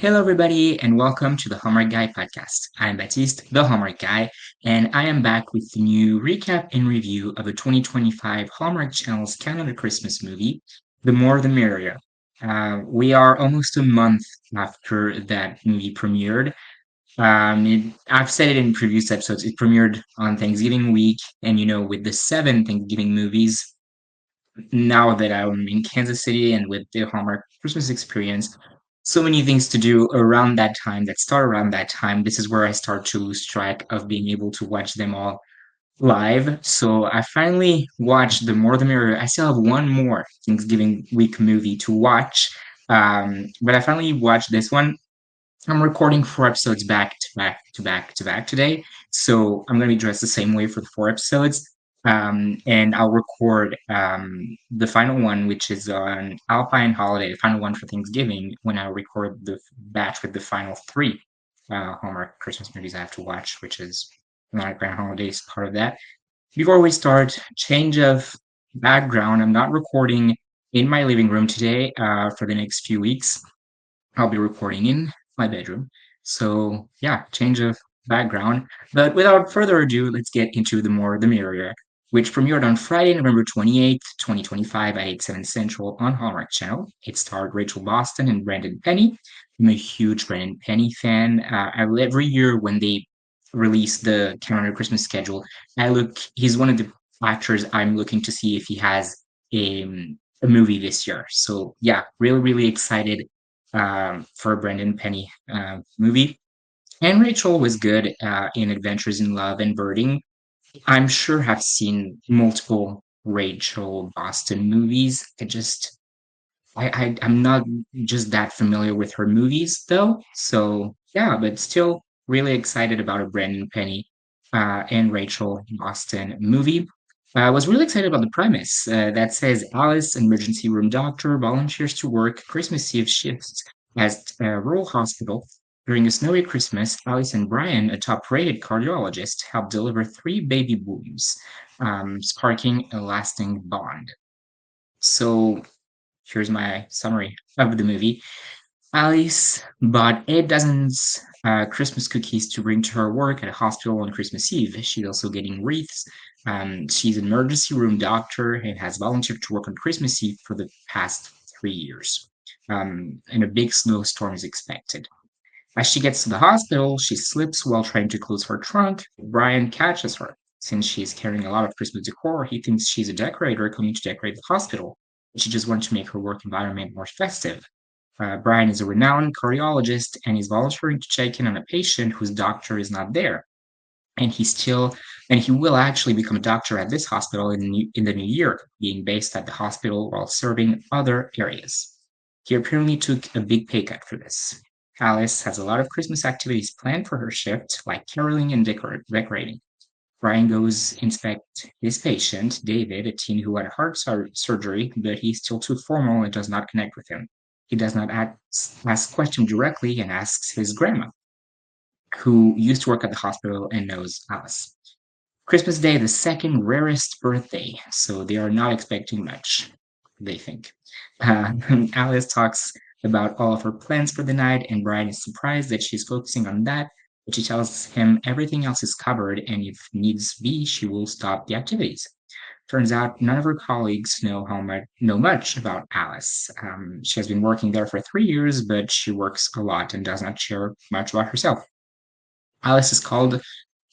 Hello, everybody, and welcome to the Hallmark Guy Podcast. I'm Baptiste, the Hallmark Guy, and I am back with a new recap and review of the 2025 Hallmark Channel's Canada Christmas movie, The More The Merrier. We are almost a month after that movie premiered. I've said it in previous episodes, it premiered on Thanksgiving week, and with the seven Thanksgiving movies, now that I'm in Kansas City and with the Hallmark Christmas experience, so many things to do around that time that start around that time. This is where I start to lose track of being able to watch them all live. So I finally watched The More the Merrier. I still have one more Thanksgiving week movie to watch. But I finally watched this one. I'm recording four episodes back to back to back to back today. So I'm going to be dressed the same way for the four episodes. And I'll record the final one, which is on Alpine Holiday, the final one for Thanksgiving, when I record the batch with the final three Hallmark Christmas movies I have to watch, which is not Grand Holidays, part of that. Before we start, change of background. I'm not recording in my living room today for the next few weeks. I'll be recording in my bedroom. So yeah, change of background. But without further ado, let's get into The More The Merrier, which premiered on Friday, November 28th, 2025 at 8, 7 Central on Hallmark Channel. It starred Rachel Boston and Brandon Penny. I'm a huge Brandon Penny fan. Every year when they release the calendar Christmas schedule, he's one of the actors I'm looking to see if he has a movie this year. So yeah, really, really excited for a Brendan Penny movie. And Rachel was good in Adventures in Love and Birding. I'm sure have seen multiple Rachel Boston movies. I'm not just that familiar with her movies though. So yeah, but still really excited about a Brendan Penny and Rachel Boston movie. I was really excited about the premise that says Alice, an emergency room doctor, volunteers to work Christmas Eve shifts at a rural hospital. During a snowy Christmas, Alice and Brian, a top-rated cardiologist, help deliver three baby boons, sparking a lasting bond. So here's my summary of the movie. Alice bought 8 dozens Christmas cookies to bring to her work at a hospital on Christmas Eve. She's also getting wreaths. She's an emergency room doctor and has volunteered to work on Christmas Eve for the past 3 years. And a big snowstorm is expected. As she gets to the hospital, she slips while trying to close her trunk. Brian catches her. Since she's carrying a lot of Christmas decor, he thinks she's a decorator coming to decorate the hospital. She just wants to make her work environment more festive. Brian is a renowned cardiologist and is volunteering to check in on a patient whose doctor is not there. And he will actually become a doctor at this hospital in the new year, being based at the hospital while serving other areas. He apparently took a big pay cut for this. Alice has a lot of Christmas activities planned for her shift, like caroling and decorating. Brian goes inspect his patient, David, a teen who had heart surgery, but he's still too formal and does not connect with him. He does not ask questions directly and asks his grandma, who used to work at the hospital and knows Alice. Christmas Day, the second rarest birthday, so they are not expecting much, they think. Uh, Alice talks about all of her plans for the night, and Brian is surprised that she's focusing on that, but she tells him everything else is covered, and if needs be, she will stop the activities. Turns out none of her colleagues know much about Alice. She has been working there for 3 years, but she works a lot and does not share much about herself. Alice is called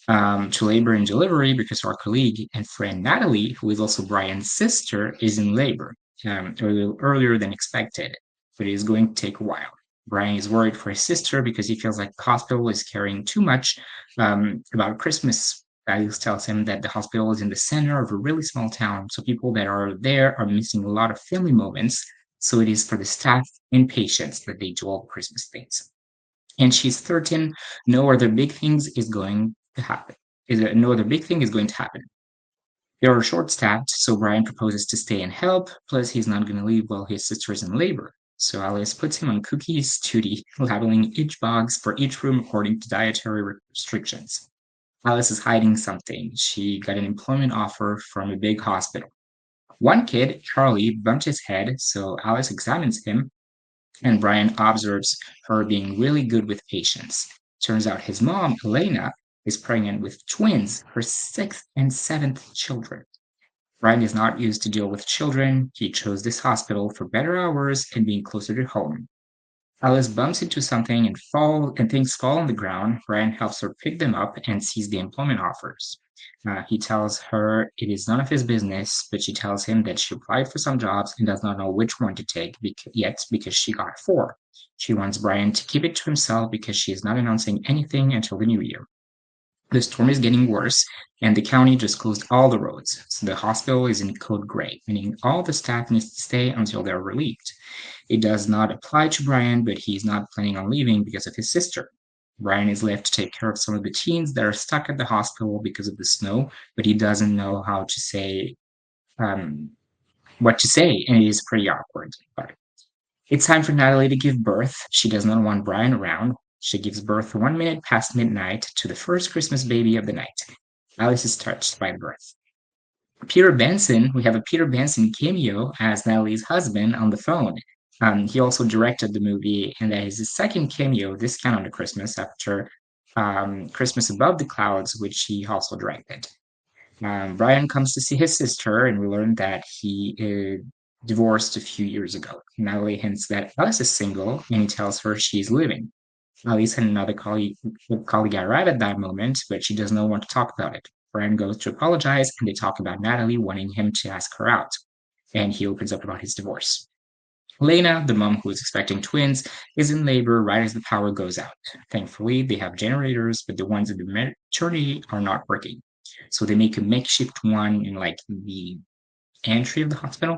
to labor and delivery because our colleague and friend Natalie, who is also Brian's sister, is in labor a little earlier than expected, but it is going to take a while. Brian is worried for his sister because he feels like the hospital is caring too much about Christmas. Alice tells him that the hospital is in the center of a really small town, so people that are there are missing a lot of family moments. So it is for the staff and patients that they do all the Christmas things. And she's 13. No other big things is going to happen. No other big thing is going to happen. They are short staffed, so Brian proposes to stay and help, plus he's not going to leave while his sister is in labor. So Alice puts him on cookies duty, labeling each box for each room according to dietary restrictions. Alice is hiding something. She got an employment offer from a big hospital. One kid, Charlie, bumped his head, so Alice examines him And Brian observes her being really good with patients. Turns out his mom, Elena, is pregnant with twins, her sixth and seventh children. Brian is not used to deal with children. He chose this hospital for better hours and being closer to home. Alice bumps into something and things fall on the ground. Brian helps her pick them up and sees the employment offers. He tells her it is none of his business, but she tells him that she applied for some jobs and does not know which one to take yet because she got four. She wants Brian to keep it to himself because she is not announcing anything until the new year. The storm is getting worse, and the county just closed all the roads. So the hospital is in code gray, meaning all the staff needs to stay until they're relieved. It does not apply to Brian, but he's not planning on leaving because of his sister. Brian is left to take care of some of the teens that are stuck at the hospital because of the snow, but he doesn't know how to say um, what to say, and it is pretty awkward. But it's time for Natalie to give birth. She does not want Brian around. She gives birth 1 minute past midnight to the first Christmas baby of the night. Alice is touched by the birth. We have a Peter Benson cameo as Natalie's husband on the phone. He also directed the movie, and that is his second cameo this calendar Christmas after Christmas Above the Clouds, which he also directed. Brian comes to see his sister, and we learn that he divorced a few years ago. Natalie hints that Alice is single, and he tells her she's leaving. Alice and another colleague arrive at that moment, but she does not want to talk about it. Brian goes to apologize, and they talk about Natalie wanting him to ask her out, and he opens up about his divorce. Lena, the mom who is expecting twins, is in labor right as the power goes out. Thankfully, they have generators, but the ones in the maternity are not working. So they make a makeshift one in like the entry of the hospital.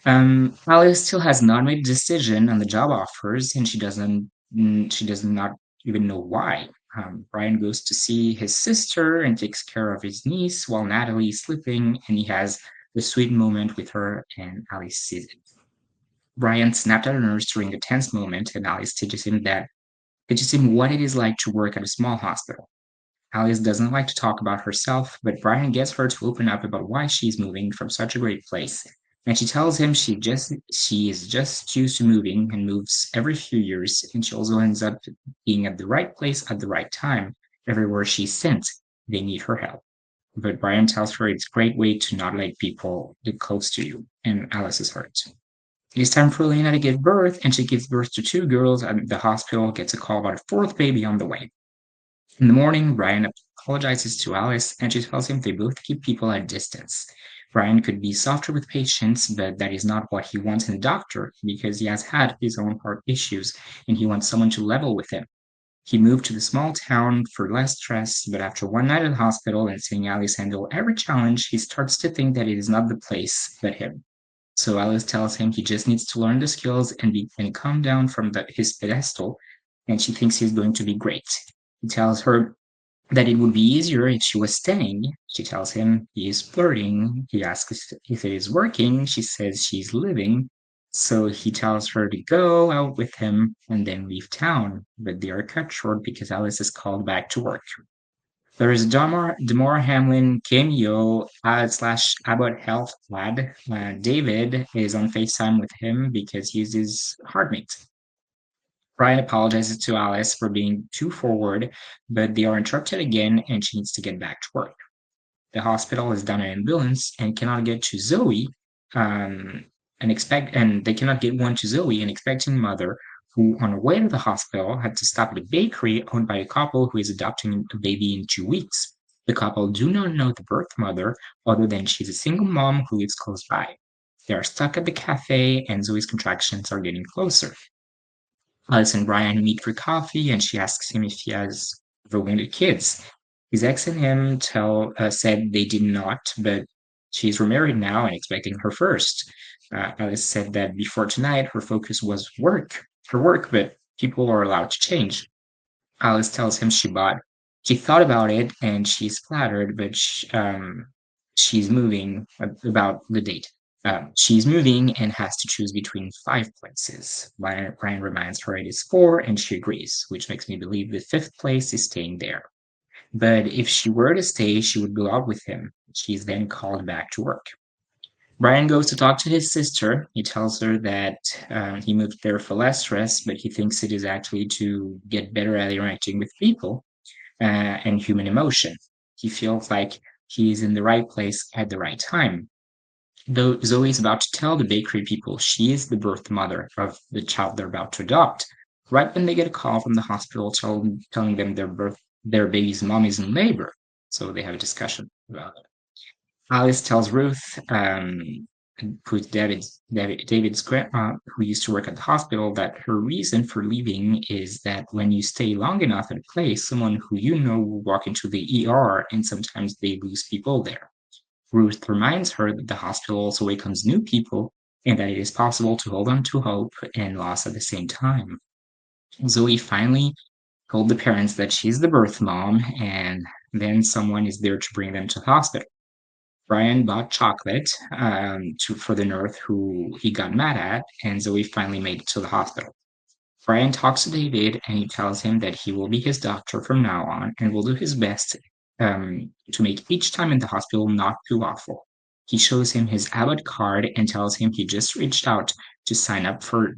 Alice still has not made a decision on the job offers, and she does not even know why. Brian goes to see his sister and takes care of his niece while Natalie is sleeping, and he has the sweet moment with her, and Alice sees it. Brian snapped at a nurse during a tense moment, and Alice teaches him what it is like to work at a small hospital. Alice doesn't like to talk about herself, but Brian gets her to open up about why she's moving from such a great place. And she tells him she is just used to moving and moves every few years, and she also ends up being at the right place at the right time. Everywhere she's sent, they need her help. But Brian tells her it's a great way to not let people get close to you, and Alice is hurt. It is time for Elena to give birth, and she gives birth to two girls, and the hospital gets a call about a fourth baby on the way. In the morning, Brian apologizes to Alice, and she tells him they both keep people at distance. Brian could be softer with patients, but that is not what he wants in a doctor because he has had his own heart issues and he wants someone to level with him. He moved to the small town for less stress, but after one night at the hospital and seeing Alice handle every challenge, he starts to think that it is not the place, but him. So Alice tells him he just needs to learn the skills and come down from his pedestal, and she thinks he's going to be great. He tells her that it would be easier if she was staying. She tells him he is flirting. He asks if it is working. She says she's living. So he tells her to go out with him and then leave town. But they are cut short because Alice is called back to work. There is a Damora Hamlin cameo slash Abbott Health lad. David is on FaceTime with him because he's his heartmate. Brian apologizes to Alice for being too forward, but they are interrupted again and she needs to get back to work. The hospital is down an ambulance and cannot get to Zoe, um, and they cannot get one to Zoe, an expecting mother who, on her way to the hospital, had to stop at a bakery owned by a couple who is adopting a baby in 2 weeks. The couple do not know the birth mother, other than she's a single mom who lives close by. They are stuck at the cafe, and Zoe's contractions are getting closer. Alice and Brian meet for coffee, and she asks him if he has ever wounded kids. His ex and him said they did not, but she's remarried now and expecting her first. Alice said that before tonight, her focus was her work, but people are allowed to change. Alice tells him she thought about it and she's flattered, but she's moving about the date. She's moving and has to choose between 5 places. Brian reminds her it is four, and she agrees, which makes me believe the fifth place is staying there. But if she were to stay, she would go out with him. She's then called back to work. Brian goes to talk to his sister. He tells her that he moved there for less stress, but he thinks it is actually to get better at interacting with people and human emotion. He feels like he is in the right place at the right time. Though Zoe is about to tell the bakery people she is the birth mother of the child they're about to adopt, right when they get a call from the hospital telling them their baby's mom is in labor. So they have a discussion about it. Alice tells Ruth, who's David's grandma, who used to work at the hospital, that her reason for leaving is that when you stay long enough at a place, someone who you know will walk into the ER, and sometimes they lose people there. Ruth reminds her that the hospital also welcomes new people and that it is possible to hold on to hope and loss at the same time. Zoe finally told the parents that she's the birth mom, and then someone is there to bring them to the hospital. Brian bought chocolate for the nurse who he got mad at, and Zoe finally made it to the hospital. Brian talks to David and he tells him that he will be his doctor from now on and will do his best to make each time in the hospital not too awful. He shows him his Abbott card and tells him he just reached out to sign up for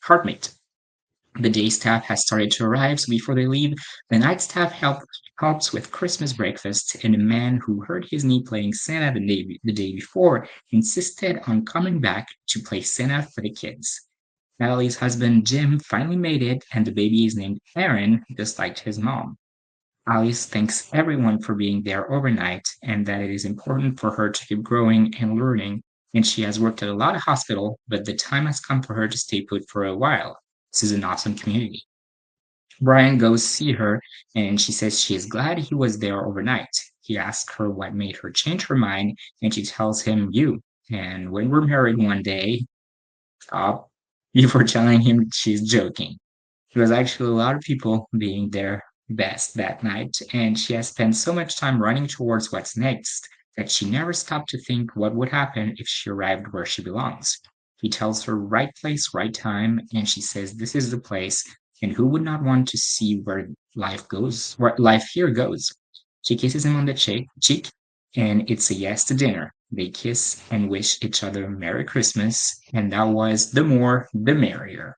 HeartMate. The day staff has started to arrive, so before they leave, the night staff helps with Christmas breakfast, and a man who hurt his knee playing Santa the day before insisted on coming back to play Santa for the kids. Natalie's husband Jim finally made it, and the baby is named Aaron, just like his mom. Alice thanks everyone for being there overnight and that it is important for her to keep growing and learning. And she has worked at a lot of hospitals, but the time has come for her to stay put for a while. This is an awesome community. Brian goes see her and she says she is glad he was there overnight. He asks her what made her change her mind, and she tells him, You. And when we're married one day, stop, before telling him she's joking. There was actually a lot of people being their best that night, and she has spent so much time running towards what's next that she never stopped to think what would happen if she arrived where she belongs. He tells her right place, right time, and she says this is the place, and who would not want to see where life here goes? She kisses him on the cheek, and it's a yes to dinner. They kiss and wish each other Merry Christmas, and that was the more the merrier.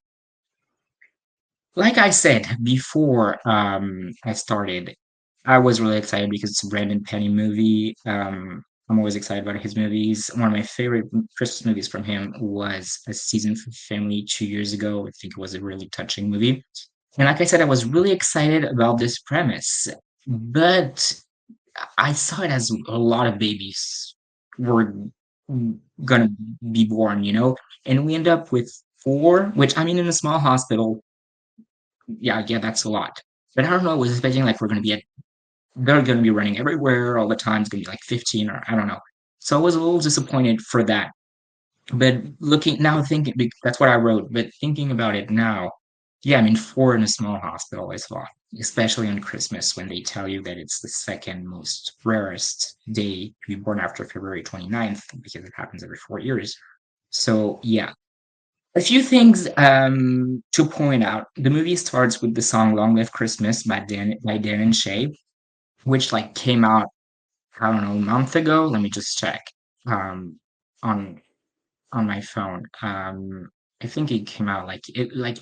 Like I said before I started, I was really excited because it's a Brandon Penny movie. I'm always excited about his movies. One of my favorite Christmas movies from him was A Season for Family 2 years ago. I think it was a really touching movie. And like I said, I was really excited about this premise, but I saw it as a lot of babies were gonna be born, and we end up with four, which I mean, in a small hospital, yeah, that's a lot. But I don't know, I was expecting like they're gonna be running everywhere all the time. It's gonna be like 15 or I don't know. So I was a little disappointed for that. But looking now, that's what I wrote. But thinking about it now, yeah, I mean, four in a small hospital is a lot, especially on Christmas when they tell you that it's the second most rarest day to be born after February 29th because it happens every 4 years. So yeah, a few things to point out. The movie starts with the song "Long Live Christmas" by Dan and Shay, which like came out, I don't know, a month ago. Let me just check um, on on my phone. I think it came out like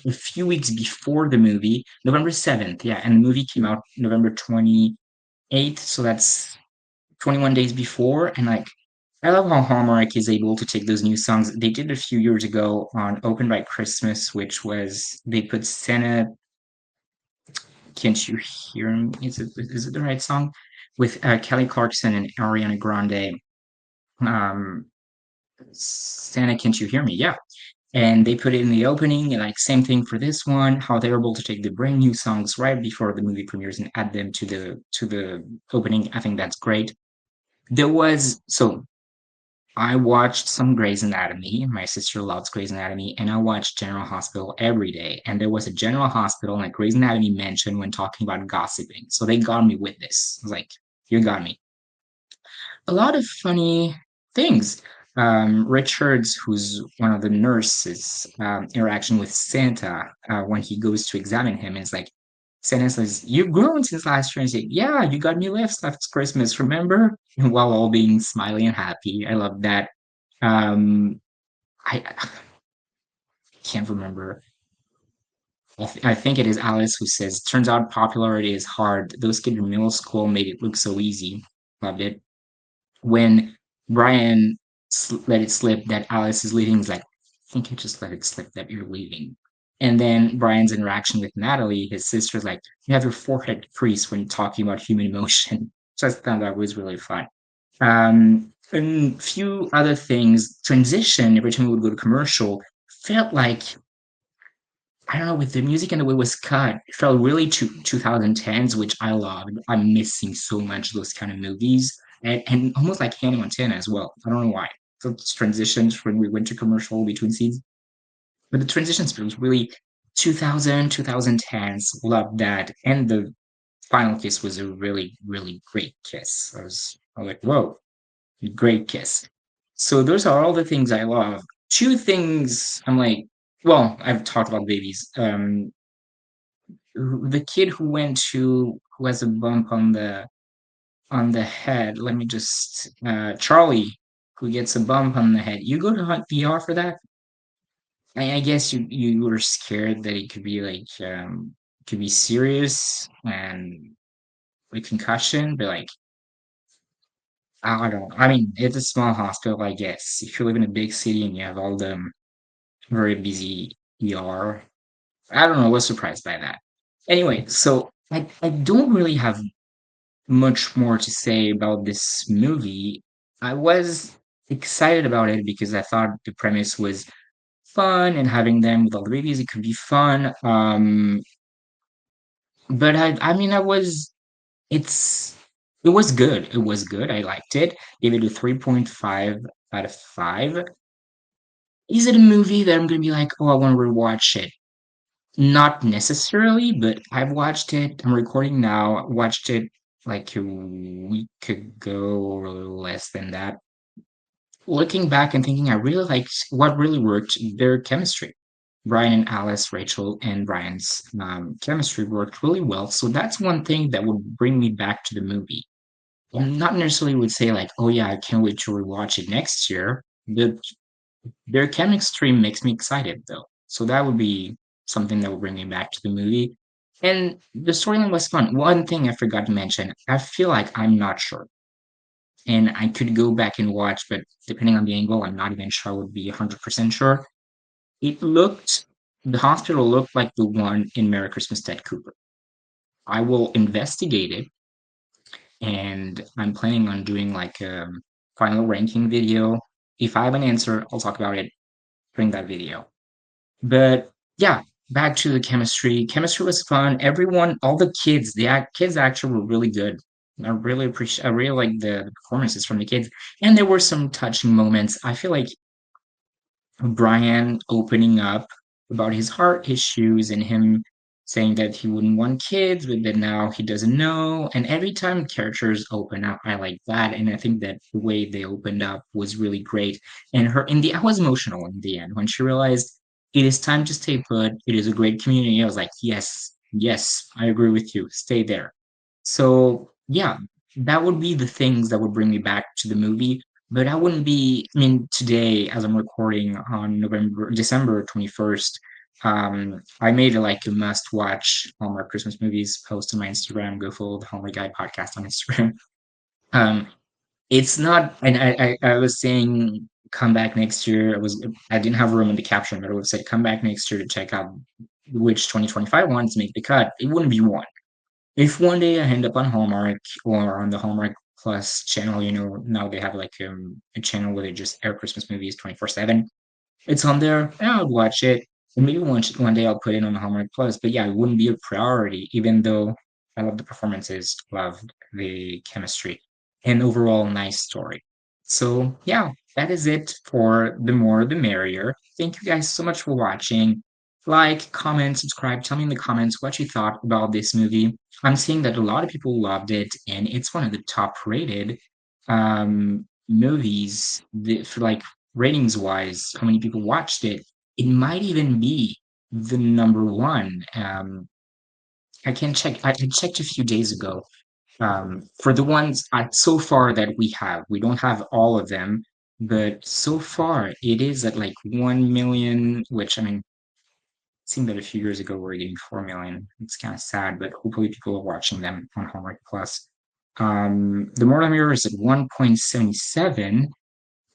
a few weeks before the movie, November 7th. Yeah, and the movie came out November 28th, so that's 21 days before. And like, I love how Hallmark is able to take those new songs. They did a few years ago on Open by Christmas, which was they put Santa, Can't You Hear Me? Is it the right song? With Kelly Clarkson and Ariana Grande. Um, Santa, Can't You Hear Me? Yeah. And they put it in the opening, and like same thing for this one, how they're able to take the brand new songs right before the movie premieres and add them to the opening. I think that's great. There was so I watched some Grey's Anatomy. My sister loves Grey's Anatomy, and I watched General Hospital every day. And there was a General Hospital like Grey's Anatomy mentioned when talking about gossiping. So they got me with this. I was like, you got me. A lot of funny things. Richards, who's one of the nurses, interaction with Santa when he goes to examine him, is like, Santa says, "You've grown since last year." And say, "Yeah, you got me lifts last Christmas, remember?" And while all being smiley and happy. I love that. Um, I can't remember. I think it is Alice who says, "Turns out popularity is hard. Those kids in middle school made it look so easy." Loved it. When Brian let it slip that Alice is leaving, he's like, "I think you just let it slip that you're leaving." And then Brian's interaction with Natalie, his sister's like, "You have your forehead creased when you're talking about human emotion." So I thought that was really fun. And few other things. Transition every time we would go to commercial felt like, I don't know, with the music and the way it was cut, it felt really 2010s, which I loved. I'm missing so much those kind of movies, and almost like Hannah Montana as well. I don't know why. So it's transitions when we went to commercial between scenes, but the transitions was really 2000, 2010s. Loved that, and the final kiss was a really, really great kiss. I was like, whoa, great kiss. So those are all the things I love. Two things I'm like, well, I've talked about babies. The kid who has a bump on the head. Let me just Charlie, who gets a bump on the head. You go to hunt VR for that? I guess you were scared that it could be like could be serious and a concussion, but like I don't know. I mean, it's a small hospital, I guess. If you live in a big city and you have all the very busy ER, I don't know. I was surprised by that. Anyway, so I don't really have much more to say about this movie. I was excited about it because I thought the premise was fun and having them with all the babies, it could be fun. But I mean, it's, it was good. It was good. I liked it. Gave it a 3.5 out of 5. Is it a movie that I'm going to be like, oh, I want to rewatch it? Not necessarily, but I've watched it. I'm recording now. I watched it like a week ago or a little less than that. Looking back and thinking, I really liked what really worked, their chemistry. Brian and Alice, Rachel, and Brian's chemistry worked really well. So that's one thing that would bring me back to the movie. Not necessarily would say like, oh yeah, I can't wait to rewatch it next year. Their chemistry makes me excited though. So that would be something that would bring me back to the movie. And the storyline was fun. One thing I forgot to mention, I feel like I'm not sure. And I could go back and watch, but depending on the angle, I'm not even sure I would be 100% sure. It looked, the hospital looked like the one in Merry Christmas Dead Cooper. I will investigate it, and I'm planning on doing like a final ranking video. If I have an answer, I'll talk about it during that video. But yeah, back to the chemistry. Chemistry was fun. Everyone, all the kids, kids actually were really good. I really like the performances from the kids. And there were some touching moments. I feel like Brian opening up about his heart issues and him saying that he wouldn't want kids, but that now he doesn't know. And every time characters open up, I like that. And I think that the way they opened up was really great. And I was emotional in the end when she realized it is time to stay put. It is a great community. I was like, yes, yes, I agree with you. Stay there. So yeah, that would be the things that would bring me back to the movie. But I wouldn't be, I mean, today, as I'm recording on December 21st, I made it like a must watch Hallmark Christmas movies post on my Instagram. Go follow the Hallmark Guy Podcast on Instagram. Um, it's not, and I was saying come back next year. I didn't have room in the caption, but I would have said come back next year to check out which 2025 ones make the cut. It wouldn't be one. If one day I end up on Hallmark or on the Hallmark Plus channel, now they have like a channel where they just air Christmas movies 24/7. It's on there, and I'll watch it. And maybe one day I'll put it on the Hallmark Plus. But yeah, it wouldn't be a priority, even though I love the performances, loved the chemistry, and overall nice story. So yeah, that is it for the more the merrier. Thank you guys so much for watching. Like, comment, subscribe. Tell me in the comments what you thought about this movie. I'm seeing that a lot of people loved it, and it's one of the top rated movies for like ratings wise, how many people watched it. It might even be the number one. I can check. I checked a few days ago. For the ones so far that we have, we don't have all of them. but so far it is at like 1 million, which I mean, it seemed that a few years ago we were getting 4 million. It's kind of sad, but hopefully people are watching them on Hallmark Plus. The More The Merrier is at 1.77,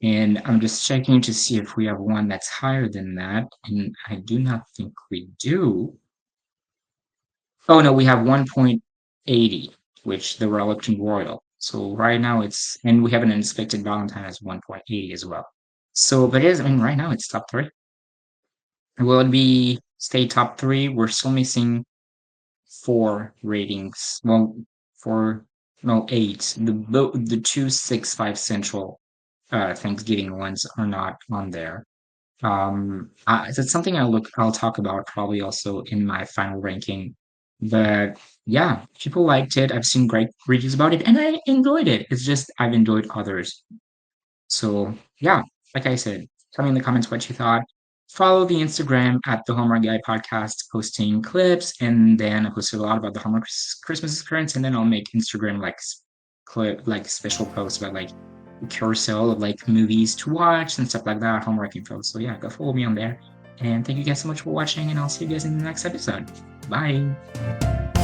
and I'm just checking to see if we have one that's higher than that, and I do not think we do. Oh no, we have 1.80, which the Reluctant Royal. So right now and we have an Unexpected Valentine as 1.80 as well. So, but I mean, right now it's top three. Will it be stay top three? We're still missing four ratings. Well, four, no, eight. The two, six, five central Thanksgiving ones are not on there. That's something I'll talk about probably also in my final ranking. But yeah, people liked it. I've seen great reviews about it, and I enjoyed it. It's just I've enjoyed others. So yeah, like I said, tell me in the comments what you thought. Follow the Instagram at the Hallmark Guy Podcast, posting clips, and then I posted a lot about the Hallmark Christmas occurrence, and then I'll make Instagram like clip like special posts about like the carousel of like movies to watch and stuff like that, Hallmark info. So yeah, go follow me on there. And thank you guys so much for watching, and I'll see you guys in the next episode. Bye.